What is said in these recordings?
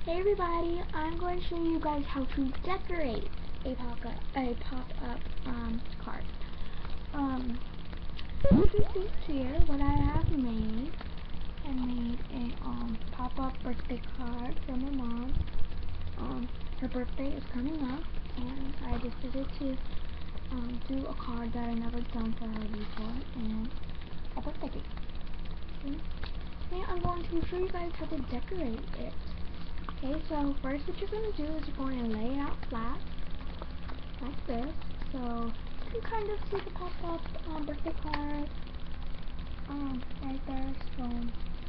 Hey everybody, I'm going to show you guys how to decorate a pop-up card. You can see here what I have made. I made a pop-up birthday card for my mom. Her birthday is coming up, and I decided to do a card that I never done for her before, and a birthday cake. Okay? And I'm going to show you guys how to decorate it. Okay, so first what you're going to do is you're going to lay it out flat, like this, so you can kind of see the pop-up birthday card right there, so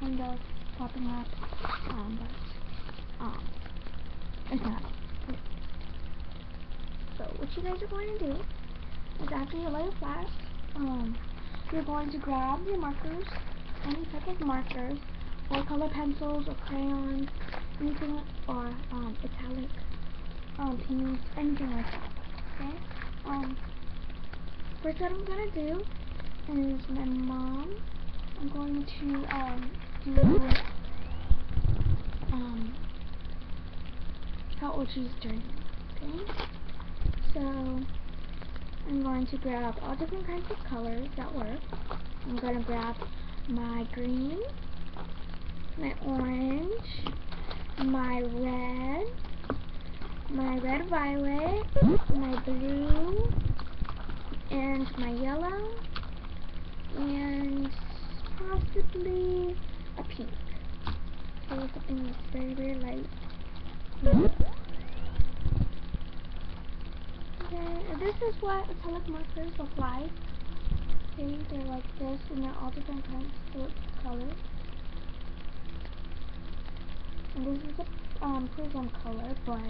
kind of popping up, but it's not. Okay. So what you guys are going to do is after you lay it flat, you're going to grab your markers, any type of markers, or color pencils or crayons, anything, or italic paints, anything like that. Okay. First what I'm gonna do is my mom. I'm going to do how old she's turning. Okay. So I'm going to grab all different kinds of colors that work. I'm gonna grab my green, my orange, my red violet, my blue, and my yellow, and possibly a pink. So something that's very, very light. Okay, this is what acrylic markers look like. Okay, they're like this, and they're all different kinds of colors. And this is a prism color, but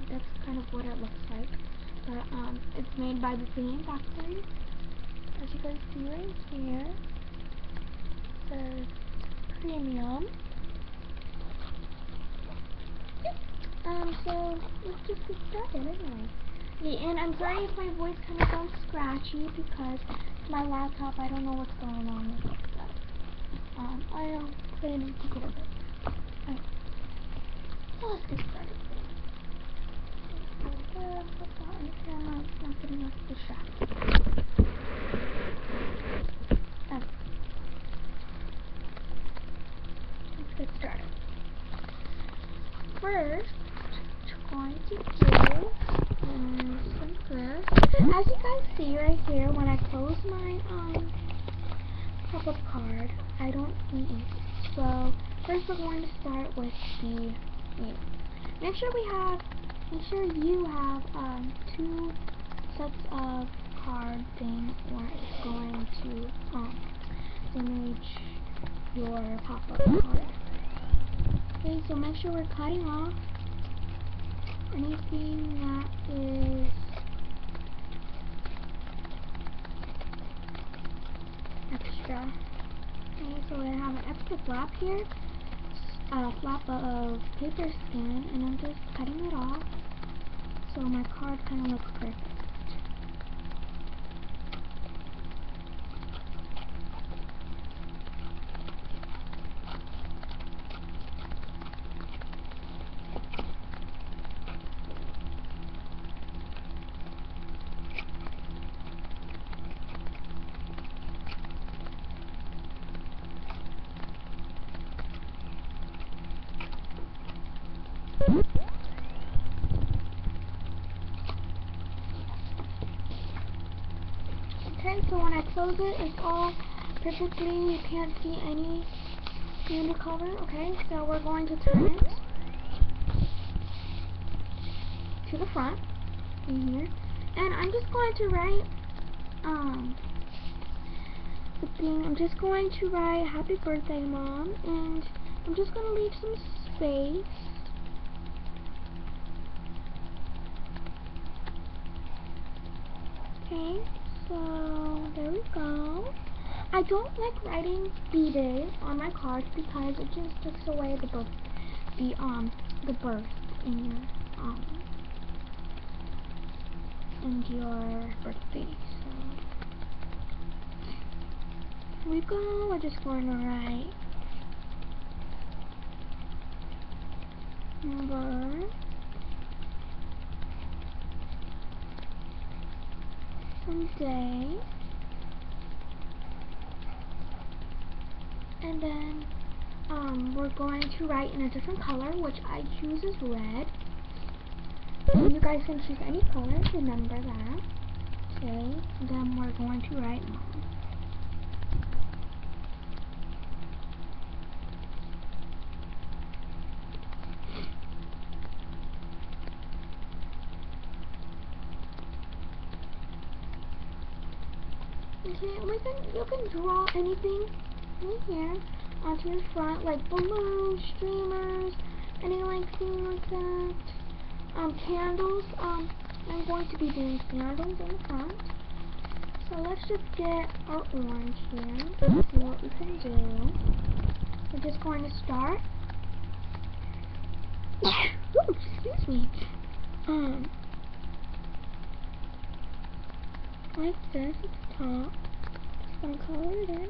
that's kind of what it looks like. But it's made by the Singing Factory, as you guys see right here. It says premium. So let's just get started anyway. Yeah, and I'm sorry if my voice kind of sounds scratchy because my laptop, I don't know what's going on with it, but I am planning to get it fixed. Okay. So let's get started. Put that on the camera, it's not getting us distracted. Okay. Let's get started. First, what you're going to do is like this. As you guys see right here, when I close my pop-up card, I don't see ink. So first we're going to start with the ink. Make sure you have two sets of card thing, or it's going to damage your pop-up card. Okay, so make sure we're cutting off anything that is extra. Okay, so I have an extra flap here, a flap of paper skin, and I'm just cutting it off so my card kind of looks perfect. Okay, so when I close it, it's all perfectly, you can't see any undercover. Okay, so we're going to turn it to the front in here, and I'm just going to write the thing. I'm just going to write happy birthday, Mom, and I'm just going to leave some space. Okay, so there we go. I don't like writing B-Day on my cards because it just takes away the birth in your birthday. So here we go. We're just going to write number some day, and then we're going to write in a different color, which I choose as red. And you guys can choose any color, remember that. Okay, then we're going to write mom. Okay, you can draw anything in here onto your front, like balloons, streamers, anything like that. Candles. I'm going to be doing candles in the front. So let's just get our orange here and see what we can do. We're just going to start. Ooh, excuse me. Like this at the top. Just gonna color it in.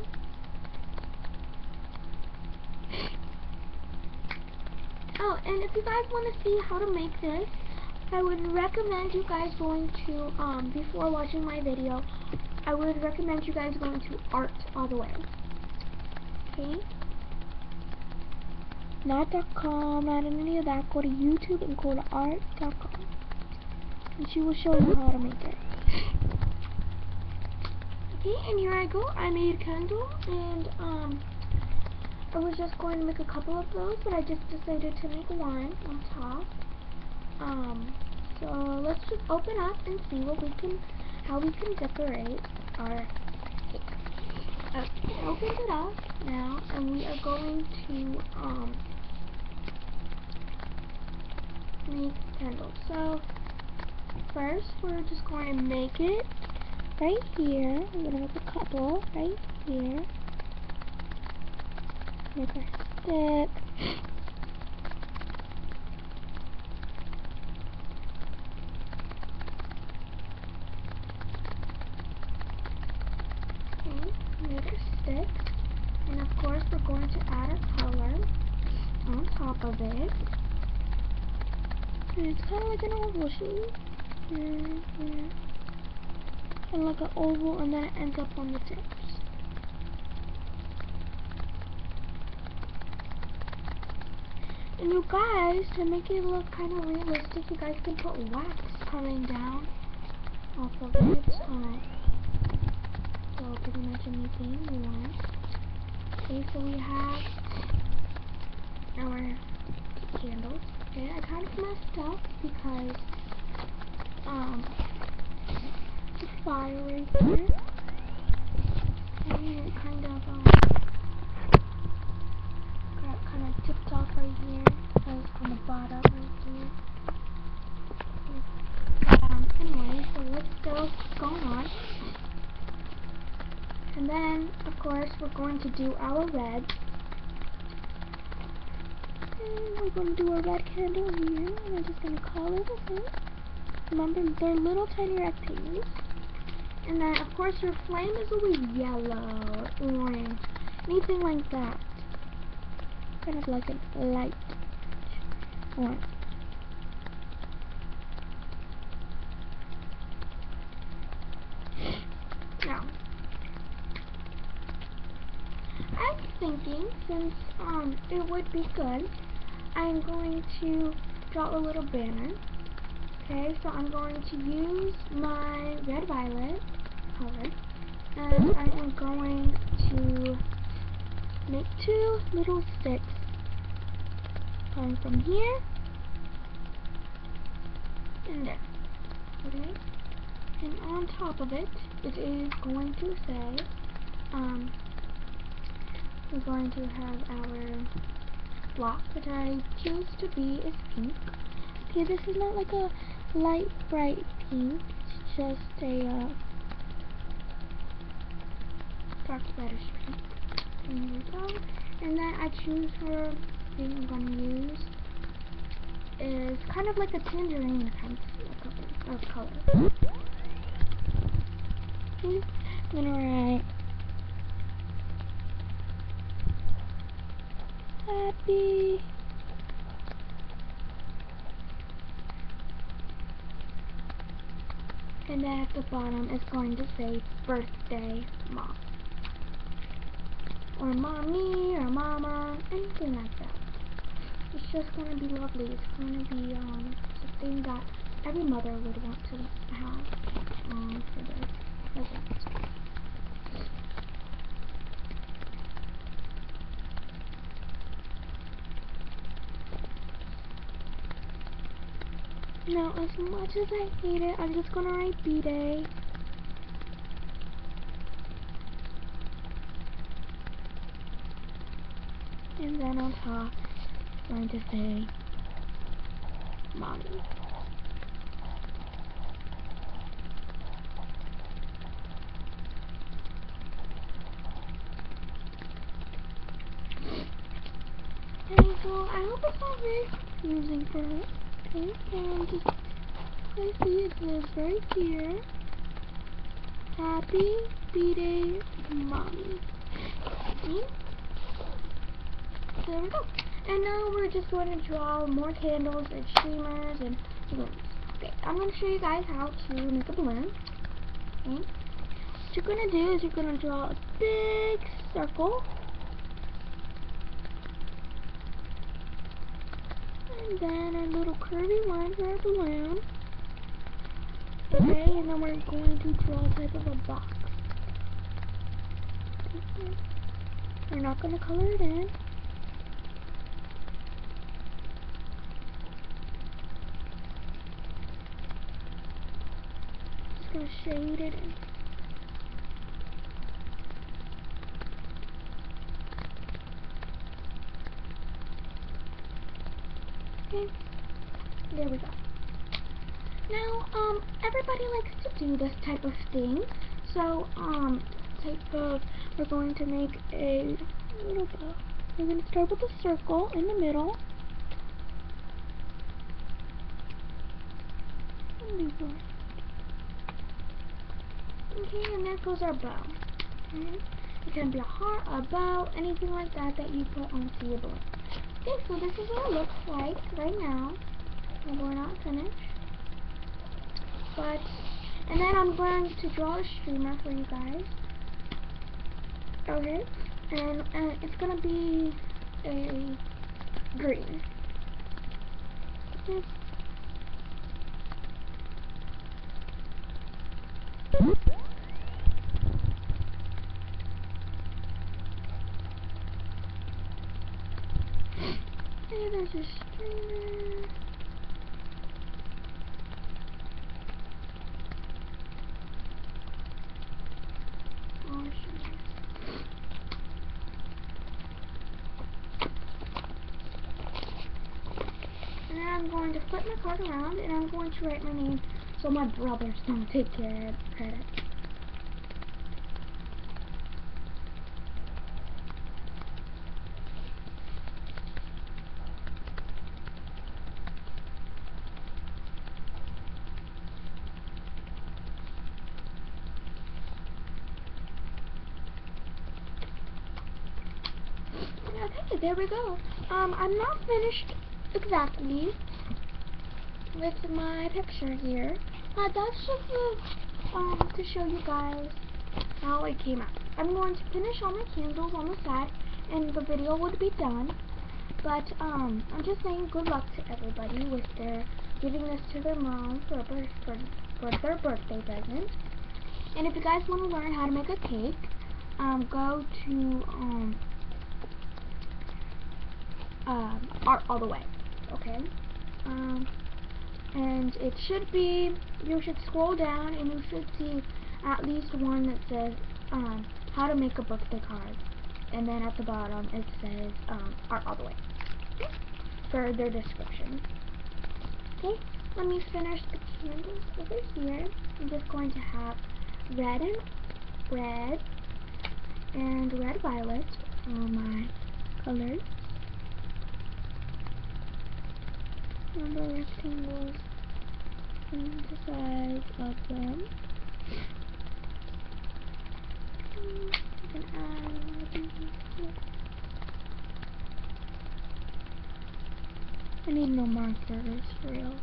Oh, and if you guys want to see how to make this, I would recommend you guys going to, before watching my video, I would recommend you guys going to Art All The Way. Okay? Not .com, not any of that. Go to YouTube and go to art.com. And she will show you how to make it. Okay, and here I go. I made a candle, and I was just going to make a couple of those, but I just decided to make one on top. So let's just open up and see how we can decorate our cake. Okay, I opened it up now, and we are going to make candles. So first, we're just going to make it right here. I'm gonna make a couple right here. Make our stick. Okay, made our stick. And of course we're going to add our color on top of it. And it's kind of like an oval shape. Here. And like an oval, and then it ends up on the tips. And you guys, to make it look kind of realistic, you guys can put wax coming down off of it. So pretty much anything you want. Okay, so we have our candles. Okay, I kind of messed up because the fire right here, and it kind of got kind of tipped off right here. Because on the bottom right here. Anyway, so let's go going on. And then, of course, we're going to do our red. And we're going to do a red candle here. And we're just going to color this in. Remember, they're little tiny rectangles. And then, of course, your flame is always yellow or orange. Anything like that. Kind of like a light orange. Now, I'm thinking, since it would be good, I'm going to draw a little banner. Okay, so I'm going to use my red violet color, and I am going to make two little sticks going from here and there. Okay, and on top of it, it is going to say, we're going to have our block, which I choose to be is pink. Okay, this is not like a light bright pink, it's just a dark reddish pink. And here we go. And then I choose for thing I'm going to use is kind of like a tangerine kind of color. Okay, I'm going to write happy And then at the bottom it's going to say birthday mom. Or mommy or mama, anything like that. It's just going to be lovely. It's going to be something that every mother would want to have for their present. Now, as much as I hate it, I'm just going to write B-Day. And then on top, I'm going to say mommy. And so I hope it's not very confusing for her. Okay, and just I see it says right here, Happy B-Day, Mommy. Okay. So there we go. And now we're just going to draw more candles and streamers and balloons. Okay, I'm going to show you guys how to make a balloon. Okay. What you're going to do is you're going to draw a big circle. And then a little curvy line for our balloon. Okay, and then we're going to draw a type of a box. Okay. We're not going to color it in. Just going to shade it in. Okay, there we go. Now, everybody likes to do this type of thing. So, we're going to make a little bow. We're going to start with a circle in the middle. Okay, and there goes our bow. Okay. It can be a heart, a bow, anything like that that you put onto your balloon. Okay, so this is what it looks like right now. And we're not finished. And then I'm going to draw a streamer for you guys. Okay, and it's gonna be a green. Okay. Okay, there's a streamer. And then I'm going to flip my card around and I'm going to write my name so my brother's going to take credit. Okay, there we go. I'm not finished exactly with my picture here, but that's just to show you guys how it came out. I'm going to finish all my candles on the side, and the video would be done. But I'm just saying good luck to everybody with their giving this to their mom for their birthday present. And if you guys want to learn how to make a cake, go to Art All the Way, okay? And it should be, you should scroll down and you should see at least one that says how to make a birthday card, and then at the bottom it says Art All the Way, okay? For their description. Okay, let me finish the candles over here. I'm just going to have red and red violet for my colors. And the rectangles on the sides of them. You can add one of these. I need no markers for real.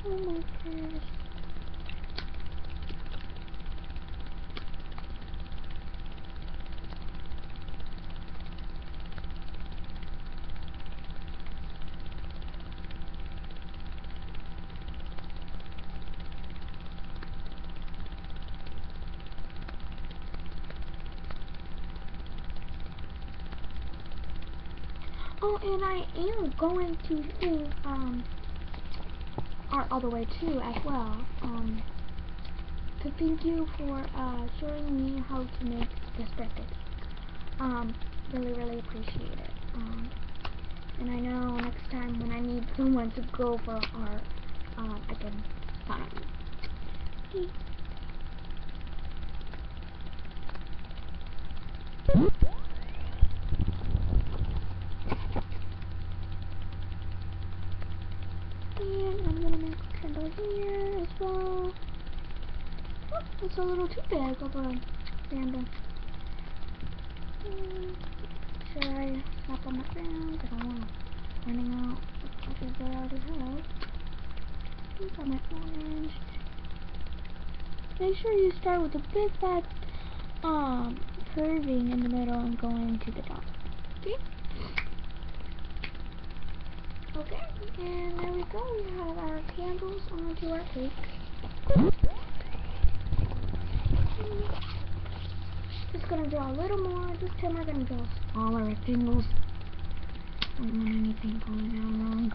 No markers. Oh, and I am going to sing Art All the Way too as well. To thank you for showing me how to make this birthday. Really appreciate it. And I know next time when I need someone to go for art, I can count on you. And I'm gonna make a candle here as well. Oh, it's a little too big of a candle. Should I snap on my fans? I don't want to running out as much as I already have. Got my orange. Make sure you start with a big fat curving in the middle and going to the top. Okay? Okay, and there we go. We have our candles onto our cake. Just gonna draw a little more. This time we're gonna draw smaller rectangles. Don't want anything going down wrong.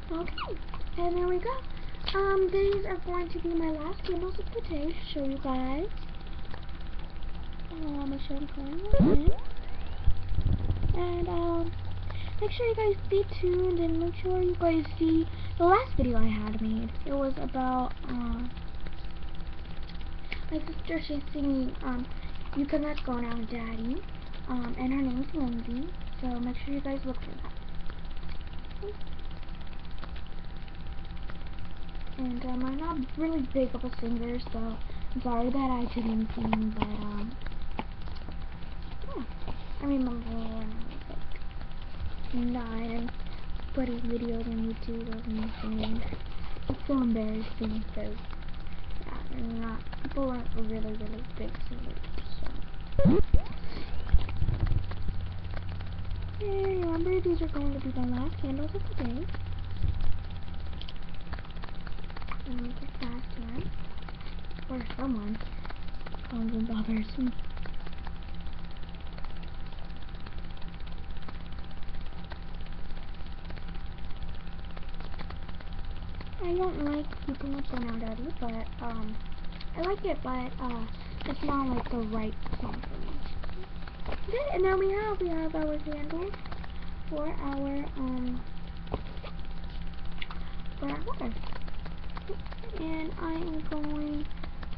Okay, and there we go. These are going to be my last candles of the day to show you guys. Make sure I'm pouring them in. And, make sure you guys stay tuned and make sure you guys see the last video I had made. It was about, my sister, she's singing, You Can Let Go Now, Daddy, and her name's Lindsay, so make sure you guys look for that. And, I'm not really big of a singer, so I'm sorry that I didn't sing, but, yeah. I remember when I was, like, 9 and putting videos on YouTube of me singing. It's so embarrassing, because, yeah, people aren't really big singers, so. Okay, remember, these are going to be my last candles of the day. And make it fast here. Or someone comes and bothers me. I don't like You Can Let Go Now, Daddy, but, I like it, but, it's not, like, the right song for me. Okay, and now we have our candles for our water. And I am going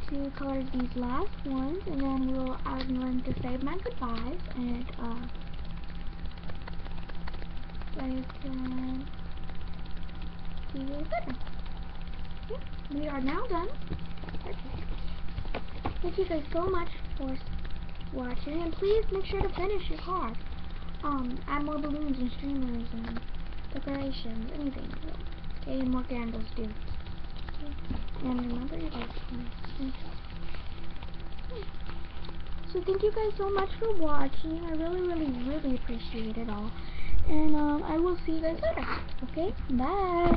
to color these last ones, and then I'm going to say my goodbyes, and, I can see you later. Okay, we are now done. Thank you guys so much for watching, and please make sure to finish your card. Add more balloons and streamers and decorations, anything. Okay, and more candles too. Okay. And remember you guys. So thank you guys so much for watching. I really appreciate it all. And I will see you guys later. Okay, bye.